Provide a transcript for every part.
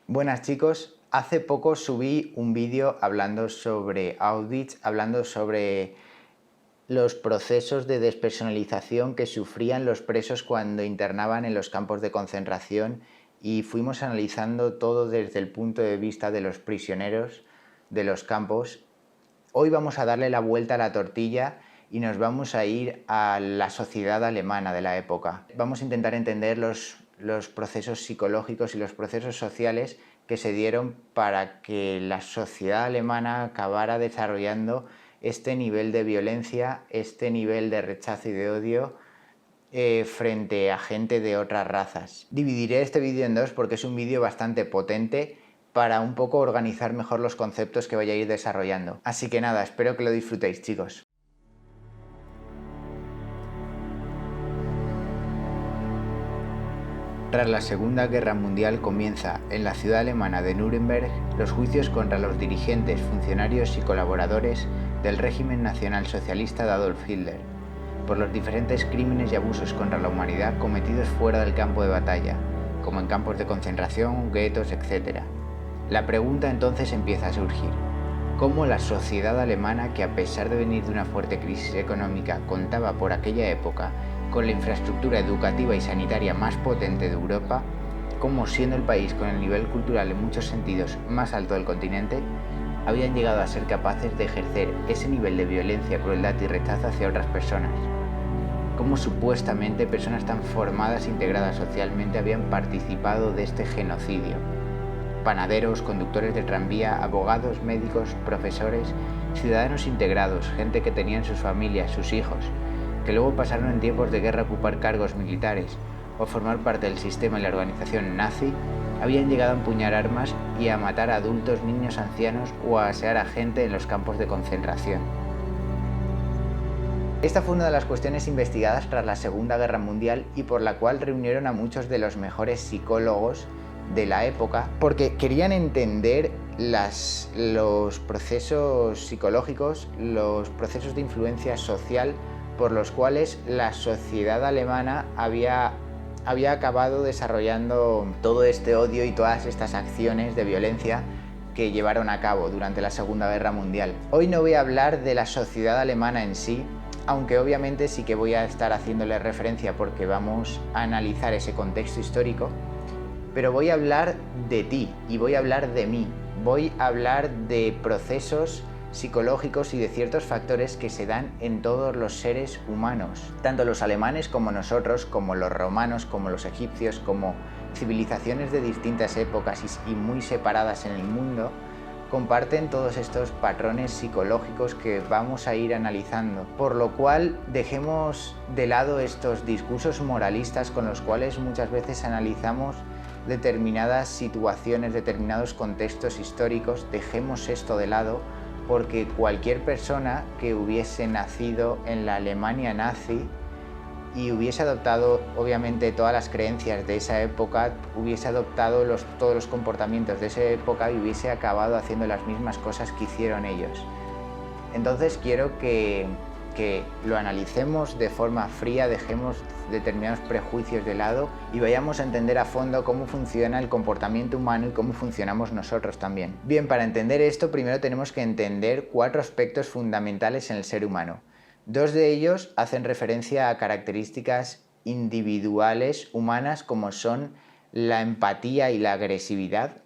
Buenas chicos, hace poco subí un vídeo hablando sobre Auschwitz, hablando sobre los procesos de despersonalización que sufrían los presos cuando internaban en los campos de concentración y fuimos analizando todo desde el punto de vista de los prisioneros de los campos. Hoy vamos a darle la vuelta a la tortilla y nos vamos a ir a la sociedad alemana de la época. Vamos a intentar entender los procesos psicológicos y los procesos sociales que se dieron para que la sociedad alemana acabara desarrollando este nivel de violencia, este nivel de rechazo y de odio frente a gente de otras razas. Dividiré este vídeo en dos porque es un vídeo bastante potente para un poco organizar mejor los conceptos que voy a ir desarrollando. Así que nada, espero que lo disfrutéis, chicos. Tras la Segunda Guerra Mundial comienza en la ciudad alemana de Nuremberg los juicios contra los dirigentes, funcionarios y colaboradores del régimen nacionalsocialista de Adolf Hitler, por los diferentes crímenes y abusos contra la humanidad cometidos fuera del campo de batalla, como en campos de concentración, guetos, etc. La pregunta entonces empieza a surgir: ¿cómo la sociedad alemana, que a pesar de venir de una fuerte crisis económica contaba por aquella época con la infraestructura educativa y sanitaria más potente de Europa, como siendo el país con el nivel cultural en muchos sentidos más alto del continente, habían llegado a ser capaces de ejercer ese nivel de violencia, crueldad y rechazo hacia otras personas? ¿Cómo supuestamente personas tan formadas e integradas socialmente habían participado de este genocidio? Panaderos, conductores de tranvía, abogados, médicos, profesores, ciudadanos integrados, gente que tenía en sus familias, sus hijos, que luego pasaron en tiempos de guerra a ocupar cargos militares o formar parte del sistema y la organización nazi, habían llegado a empuñar armas y a matar a adultos, niños, ancianos o a asear a gente en los campos de concentración. Esta fue una de las cuestiones investigadas tras la Segunda Guerra Mundial y por la cual reunieron a muchos de los mejores psicólogos de la época, porque querían entender los procesos psicológicos, los procesos de influencia social por los cuales la sociedad alemana había acabado desarrollando todo este odio y todas estas acciones de violencia que llevaron a cabo durante la Segunda Guerra Mundial. Hoy no voy a hablar de la sociedad alemana en sí, aunque obviamente sí que voy a estar haciéndole referencia porque vamos a analizar ese contexto histórico, pero voy a hablar de ti y voy a hablar de mí, voy a hablar de procesos psicológicos y de ciertos factores que se dan en todos los seres humanos, tanto los alemanes como nosotros, como los romanos, como los egipcios, como civilizaciones de distintas épocas y muy separadas en el mundo, comparten todos estos patrones psicológicos que vamos a ir analizando, por lo cual dejemos de lado estos discursos moralistas con los cuales muchas veces analizamos determinadas situaciones, determinados contextos históricos. Dejemos esto de lado, porque cualquier persona que hubiese nacido en la Alemania nazi y hubiese adoptado obviamente todas las creencias de esa época, hubiese adoptado todos los comportamientos de esa época y hubiese acabado haciendo las mismas cosas que hicieron ellos. Entonces quiero que lo analicemos de forma fría, dejemos determinados prejuicios de lado y vayamos a entender a fondo cómo funciona el comportamiento humano y cómo funcionamos nosotros también. Bien, para entender esto primero tenemos que entender 4 aspectos fundamentales en el ser humano. 2 de ellos hacen referencia a características individuales humanas como son la empatía y la agresividad,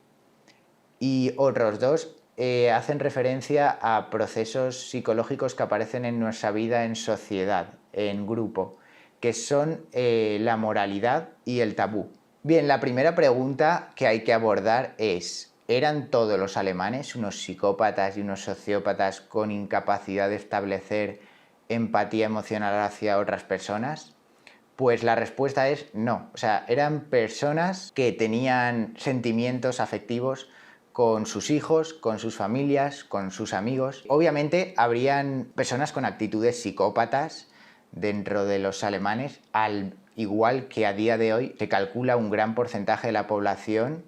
y otros 2 hacen referencia a procesos psicológicos que aparecen en nuestra vida en sociedad, en grupo, que son la moralidad y el tabú. Bien, la primera pregunta que hay que abordar es: ¿eran todos los alemanes unos psicópatas y unos sociópatas con incapacidad de establecer empatía emocional hacia otras personas? Pues la respuesta es no. O sea, eran personas que tenían sentimientos afectivos con sus hijos, con sus familias, con sus amigos. Obviamente habrían personas con actitudes psicópatas dentro de los alemanes, al igual que a día de hoy se calcula un gran porcentaje de la población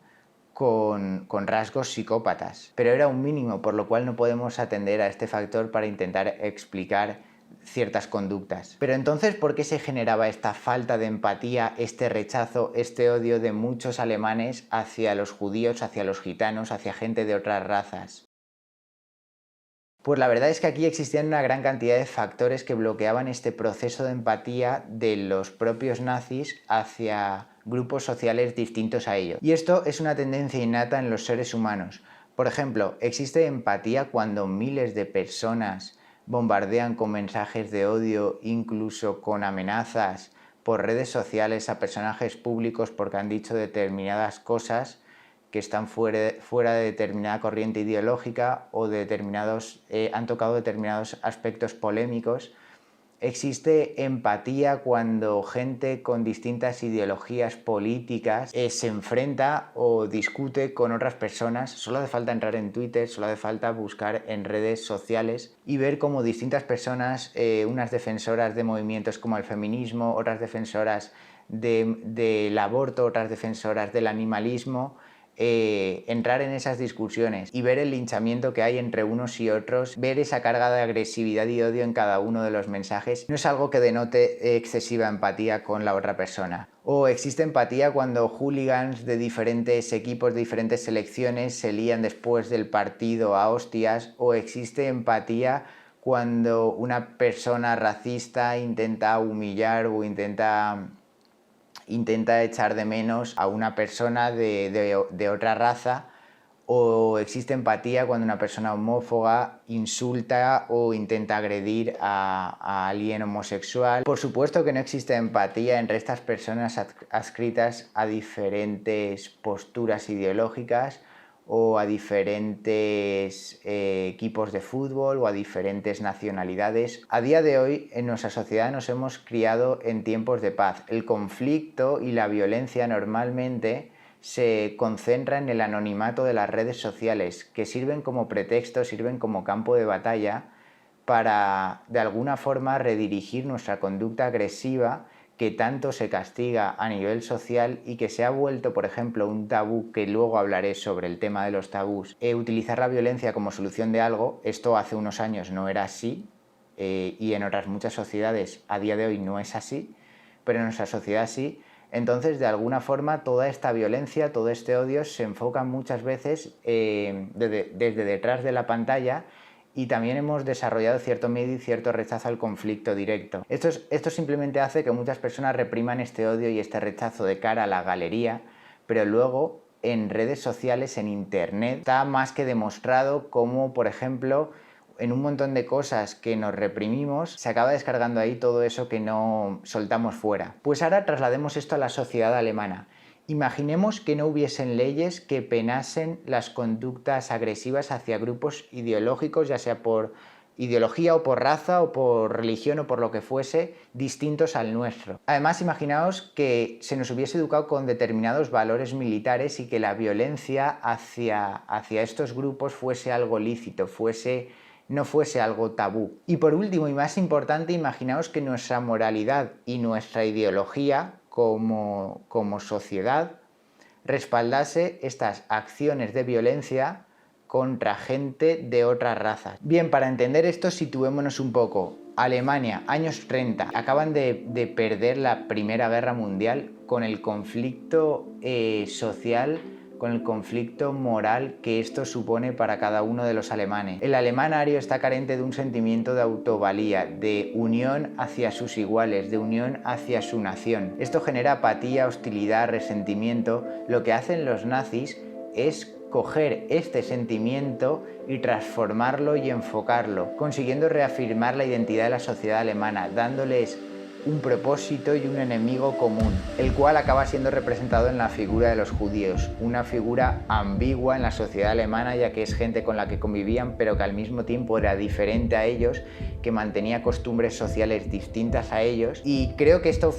con rasgos psicópatas. Pero era un mínimo, por lo cual no podemos atender a este factor para intentar explicar ciertas conductas. Pero entonces, ¿por qué se generaba esta falta de empatía, este rechazo, este odio de muchos alemanes hacia los judíos, hacia los gitanos, hacia gente de otras razas? Pues la verdad es que aquí existían una gran cantidad de factores que bloqueaban este proceso de empatía de los propios nazis hacia grupos sociales distintos a ellos. Y esto es una tendencia innata en los seres humanos. Por ejemplo, existe empatía cuando miles de personas bombardean con mensajes de odio, incluso con amenazas por redes sociales a personajes públicos porque han dicho determinadas cosas que están fuera de determinada corriente ideológica o han tocado determinados aspectos polémicos. Existe empatía cuando gente con distintas ideologías políticas se enfrenta o discute con otras personas. Solo hace falta entrar en Twitter, solo hace falta buscar en redes sociales y ver cómo distintas personas, unas defensoras de movimientos como el feminismo, otras defensoras del aborto, otras defensoras del animalismo, entrar en esas discusiones y ver el linchamiento que hay entre unos y otros, ver esa carga de agresividad y odio en cada uno de los mensajes, no es algo que denote excesiva empatía con la otra persona. O existe empatía cuando hooligans de diferentes equipos, de diferentes selecciones se lían después del partido a hostias, o existe empatía cuando una persona racista intenta humillar o intenta echar de menos a una persona de otra raza, o existe empatía cuando una persona homófoba insulta o intenta agredir a alguien homosexual. Por supuesto que no existe empatía entre estas personas adscritas a diferentes posturas ideológicas o a diferentes equipos de fútbol o a diferentes nacionalidades. A día de hoy en nuestra sociedad nos hemos criado en tiempos de paz. El conflicto y la violencia normalmente se concentra en el anonimato de las redes sociales, que sirven como pretexto, sirven como campo de batalla para de alguna forma redirigir nuestra conducta agresiva que tanto se castiga a nivel social y que se ha vuelto, por ejemplo, un tabú, que luego hablaré sobre el tema de los tabús. Utilizar la violencia como solución de algo, esto hace unos años no era así, y en otras muchas sociedades a día de hoy no es así, pero en nuestra sociedad sí. Entonces, de alguna forma, toda esta violencia, todo este odio se enfoca muchas veces desde detrás de la pantalla, y también hemos desarrollado cierto miedo y cierto rechazo al conflicto directo. Esto simplemente hace que muchas personas repriman este odio y este rechazo de cara a la galería, pero luego en redes sociales, en internet, está más que demostrado cómo, por ejemplo, en un montón de cosas que nos reprimimos, se acaba descargando ahí todo eso que no soltamos fuera. Pues ahora traslademos esto a la sociedad alemana. Imaginemos que no hubiesen leyes que penasen las conductas agresivas hacia grupos ideológicos, ya sea por ideología o por raza o por religión o por lo que fuese, distintos al nuestro. Además, imaginaos que se nos hubiese educado con determinados valores militares y que la violencia hacia estos grupos fuese algo lícito, no fuese algo tabú. Y por último y más importante, imaginaos que nuestra moralidad y nuestra ideología como sociedad respaldase estas acciones de violencia contra gente de otras razas. Bien, para entender esto situémonos un poco. Alemania, años 30, acaban de perder la Primera Guerra Mundial con el conflicto social, con el conflicto moral que esto supone para cada uno de los alemanes. El alemán ario está carente de un sentimiento de autovalía, de unión hacia sus iguales, de unión hacia su nación. Esto genera apatía, hostilidad, resentimiento. Lo que hacen los nazis es coger este sentimiento y transformarlo y enfocarlo, consiguiendo reafirmar la identidad de la sociedad alemana, dándoles un propósito y un enemigo común, el cual acaba siendo representado en la figura de los judíos, una figura ambigua en la sociedad alemana, ya que es gente con la que convivían pero que al mismo tiempo era diferente a ellos, que mantenía costumbres sociales distintas a ellos, y creo que esto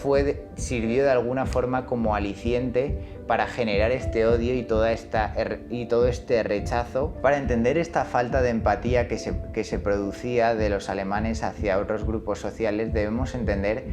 sirvió de alguna forma como aliciente para generar este odio y todo este rechazo. Para entender esta falta de empatía que se producía de los alemanes hacia otros grupos sociales, debemos entender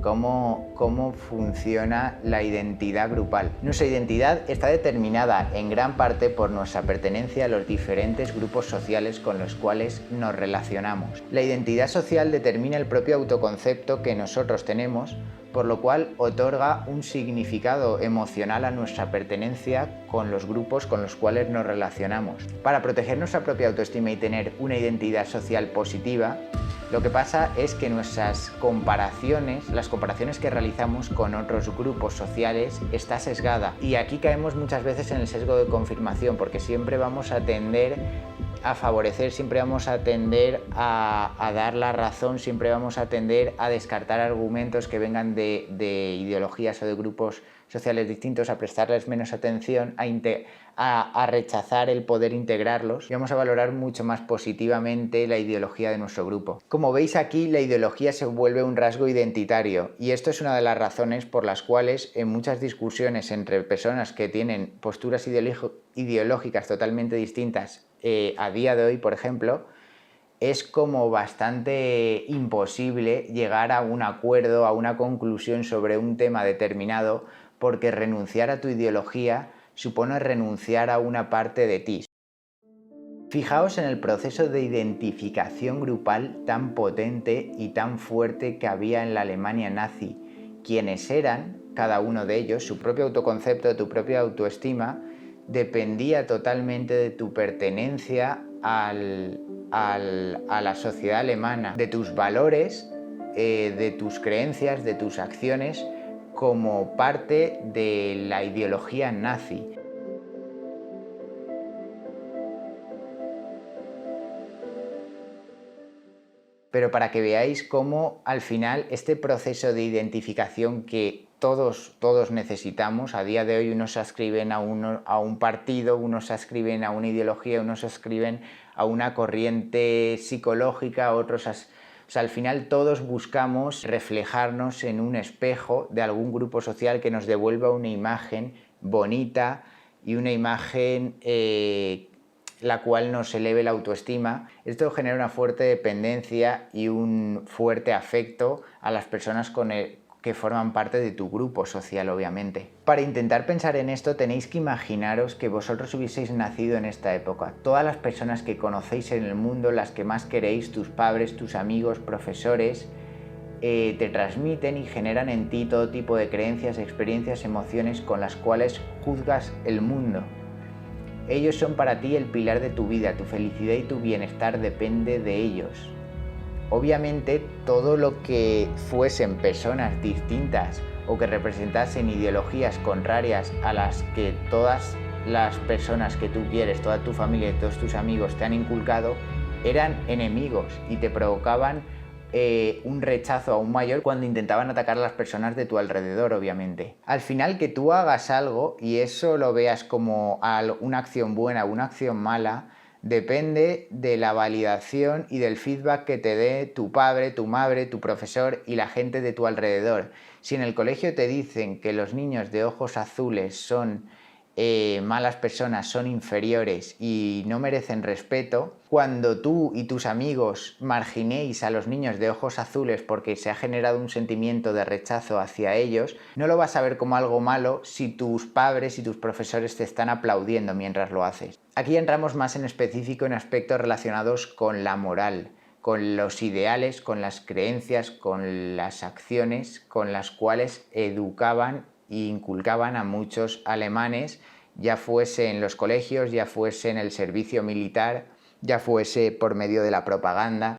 cómo funciona la identidad grupal. Nuestra identidad está determinada en gran parte por nuestra pertenencia a los diferentes grupos sociales con los cuales nos relacionamos. La identidad social determina el propio autoconcepto que nosotros tenemos, por lo cual otorga un significado emocional a nuestra pertenencia con los grupos con los cuales nos relacionamos. Para proteger nuestra propia autoestima y tener una identidad social positiva, lo que pasa es que nuestras comparaciones, las comparaciones que realizamos con otros grupos sociales, está sesgada. Y aquí caemos muchas veces en el sesgo de confirmación, porque siempre vamos a tender a favorecer, siempre vamos a tender a dar la razón, siempre vamos a tender a descartar argumentos que vengan de ideologías o de grupos sociales distintos, a prestarles menos atención, a rechazar el poder integrarlos, y vamos a valorar mucho más positivamente la ideología de nuestro grupo. Como veis aquí, la ideología se vuelve un rasgo identitario, y esto es una de las razones por las cuales en muchas discusiones entre personas que tienen posturas ideológicas totalmente distintas a día de hoy, por ejemplo, es como bastante imposible llegar a un acuerdo, a una conclusión sobre un tema determinado, porque renunciar a tu ideología supone renunciar a una parte de ti. Fijaos en el proceso de identificación grupal tan potente y tan fuerte que había en la Alemania nazi. Quienes eran, cada uno de ellos, su propio autoconcepto, tu propia autoestima, dependía totalmente de tu pertenencia a la sociedad alemana, de tus valores, de tus creencias, de tus acciones como parte de la ideología nazi. Pero para que veáis cómo al final este proceso de identificación que todos necesitamos, a día de hoy unos se adscriben a un partido, unos se adscriben a una ideología, unos se adscriben a una corriente psicológica, otros o sea, al final todos buscamos reflejarnos en un espejo de algún grupo social que nos devuelva una imagen bonita y una imagen la cual nos eleve la autoestima. Esto genera una fuerte dependencia y un fuerte afecto a las personas que forman parte de tu grupo social, obviamente. Para intentar pensar en esto tenéis que imaginaros que vosotros hubieseis nacido en esta época. Todas las personas que conocéis en el mundo, las que más queréis, tus padres, tus amigos, profesores, te transmiten y generan en ti todo tipo de creencias, experiencias, emociones con las cuales juzgas el mundo. Ellos son para ti el pilar de tu vida, tu felicidad y tu bienestar depende de ellos. Obviamente, todo lo que fuesen personas distintas o que representasen ideologías contrarias a las que todas las personas que tú quieres, toda tu familia y todos tus amigos te han inculcado, eran enemigos y te provocaban un rechazo aún mayor cuando intentaban atacar a las personas de tu alrededor, obviamente. Al final, que tú hagas algo y eso lo veas como una acción buena o una acción mala, depende de la validación y del feedback que te dé tu padre, tu madre, tu profesor y la gente de tu alrededor. Si en el colegio te dicen que los niños de ojos azules son malas personas, son inferiores y no merecen respeto, cuando tú y tus amigos marginéis a los niños de ojos azules porque se ha generado un sentimiento de rechazo hacia ellos, no lo vas a ver como algo malo si tus padres y tus profesores te están aplaudiendo mientras lo haces. Aquí entramos más en específico en aspectos relacionados con la moral, con los ideales, con las creencias, con las acciones con las cuales educaban e inculcaban a muchos alemanes, ya fuese en los colegios, ya fuese en el servicio militar, ya fuese por medio de la propaganda.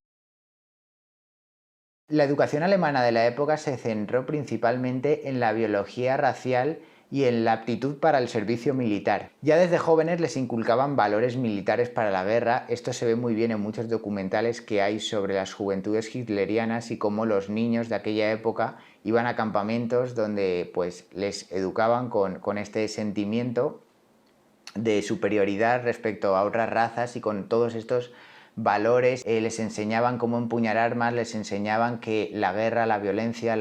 La educación alemana de la época se centró principalmente en la biología racial y en la aptitud para el servicio militar. Ya desde jóvenes les inculcaban valores militares para la guerra. Esto se ve muy bien en muchos documentales que hay sobre las juventudes hitlerianas y cómo los niños de aquella época iban a campamentos donde pues, les educaban con este sentimiento de superioridad respecto a otras razas y con todos estos valores. Les enseñaban cómo empuñar armas, les enseñaban que la guerra, la violencia,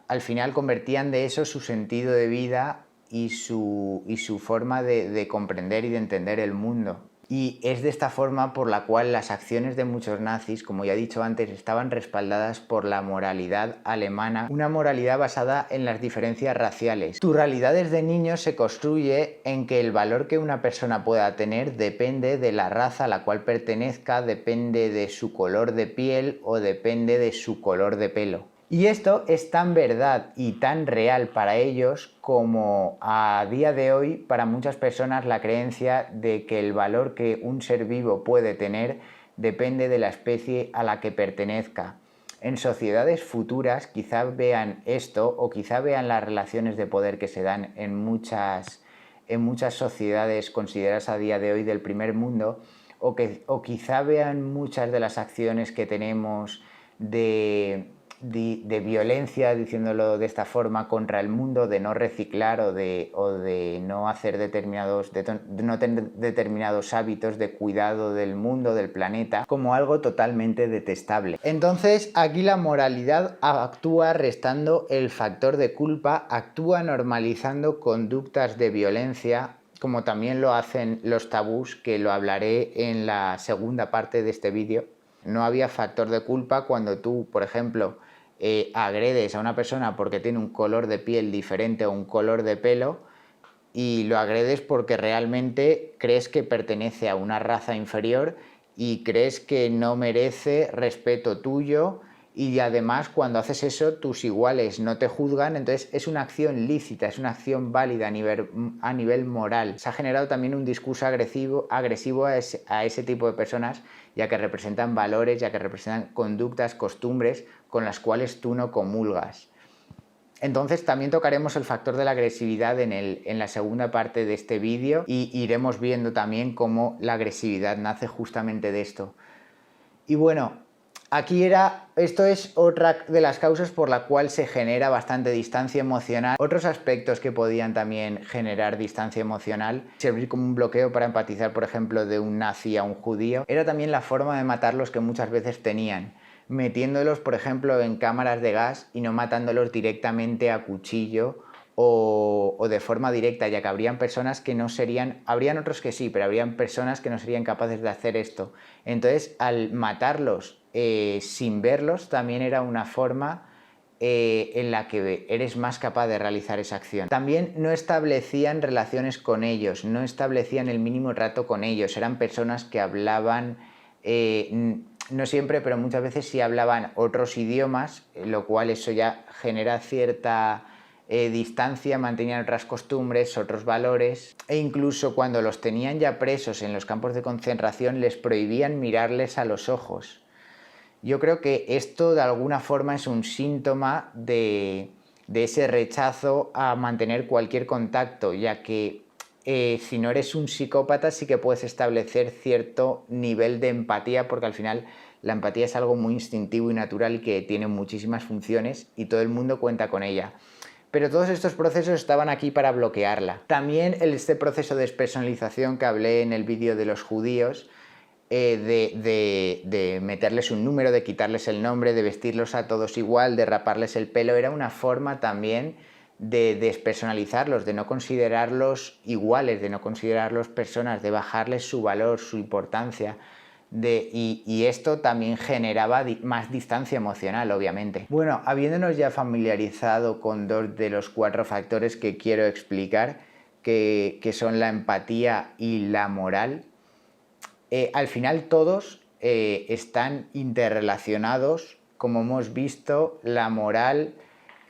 al final convertían de eso su sentido de vida y su forma de comprender y de entender el mundo. Y es de esta forma por la cual las acciones de muchos nazis, como ya he dicho antes, estaban respaldadas por la moralidad alemana, una moralidad basada en las diferencias raciales. Tu realidad desde niño se construye en que el valor que una persona pueda tener depende de la raza a la cual pertenezca, depende de su color de piel o depende de su color de pelo. Y esto es tan verdad y tan real para ellos como a día de hoy para muchas personas la creencia de que el valor que un ser vivo puede tener depende de la especie a la que pertenezca. En sociedades futuras quizá vean esto o quizá vean las relaciones de poder que se dan en muchas sociedades consideradas a día de hoy del primer mundo o quizá vean muchas de las acciones que tenemos de violencia, diciéndolo de esta forma, contra el mundo, de no reciclar o de no hacer de no tener determinados hábitos de cuidado del mundo, del planeta, como algo totalmente detestable. Entonces, aquí la moralidad actúa restando el factor de culpa, actúa normalizando conductas de violencia, como también lo hacen los tabús, que lo hablaré en la segunda parte de este vídeo. No había factor de culpa cuando tú, por ejemplo, agredes a una persona porque tiene un color de piel diferente o un color de pelo y lo agredes porque realmente crees que pertenece a una raza inferior y crees que no merece respeto tuyo, y además cuando haces eso tus iguales no te juzgan, entonces es una acción lícita, es una acción válida a nivel moral. Se ha generado también un discurso agresivo a ese tipo de personas, ya que representan valores, ya que representan conductas, costumbres con las cuales tú no comulgas. Entonces también tocaremos el factor de la agresividad en la segunda parte de este vídeo y iremos viendo también cómo la agresividad nace justamente de esto. Y bueno, esto es otra de las causas por la cual se genera bastante distancia emocional. Otros aspectos que podían también generar distancia emocional, servir como un bloqueo para empatizar, por ejemplo, de un nazi a un judío, era también la forma de matarlos que muchas veces tenían, metiéndolos, por ejemplo, en cámaras de gas y no matándolos directamente a cuchillo o de forma directa, ya que habrían personas que no serían, habrían otros que sí, pero habrían personas que no serían capaces de hacer esto. Entonces, al matarlos sin verlos, también era una forma en la que eres más capaz de realizar esa acción. También no establecían relaciones con ellos, no establecían el mínimo trato con ellos, eran personas que hablaban, no siempre, pero muchas veces sí hablaban otros idiomas, lo cual eso ya genera cierta distancia, mantenían otras costumbres, otros valores, e incluso cuando los tenían ya presos en los campos de concentración les prohibían mirarles a los ojos. Yo creo que esto de alguna forma es un síntoma de ese rechazo a mantener cualquier contacto, ya que si no eres un psicópata sí que puedes establecer cierto nivel de empatía, porque al final la empatía es algo muy instintivo y natural que tiene muchísimas funciones y todo el mundo cuenta con ella. Pero todos estos procesos estaban aquí para bloquearla. También este proceso de despersonalización que hablé en el vídeo de los judíos, de meterles un número, de quitarles el nombre, de vestirlos a todos igual, de raparles el pelo, era una forma también de despersonalizarlos, de no considerarlos iguales, de no considerarlos personas, de bajarles su valor, su importancia. Y esto también generaba más distancia emocional, obviamente. Bueno, habiéndonos ya familiarizado con dos de los 4 factores que quiero explicar, que son la empatía y la moral, al final todos están interrelacionados. Como hemos visto, la moral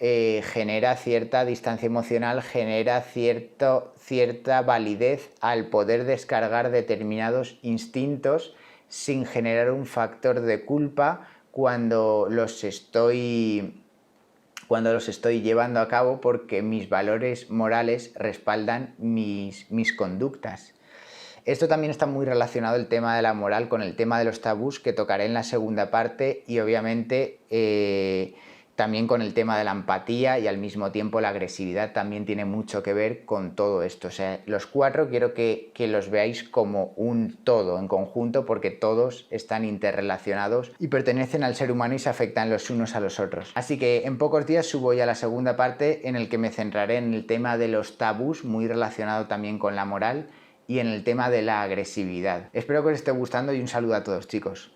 genera cierta distancia emocional, genera cierta validez al poder descargar determinados instintos sin generar un factor de culpa cuando los estoy llevando a cabo, porque mis valores morales respaldan mis conductas. Esto también está muy relacionado, el tema de la moral, con el tema de los tabús, que tocaré en la segunda parte, y obviamente también con el tema de la empatía, y al mismo tiempo la agresividad también tiene mucho que ver con todo esto. O sea, los 4 quiero que los veáis como un todo, en conjunto, porque todos están interrelacionados y pertenecen al ser humano y se afectan los unos a los otros. Así que en pocos días subo ya la segunda parte, en el que me centraré en el tema de los tabús, muy relacionado también con la moral, y en el tema de la agresividad. Espero que os esté gustando y un saludo a todos, chicos.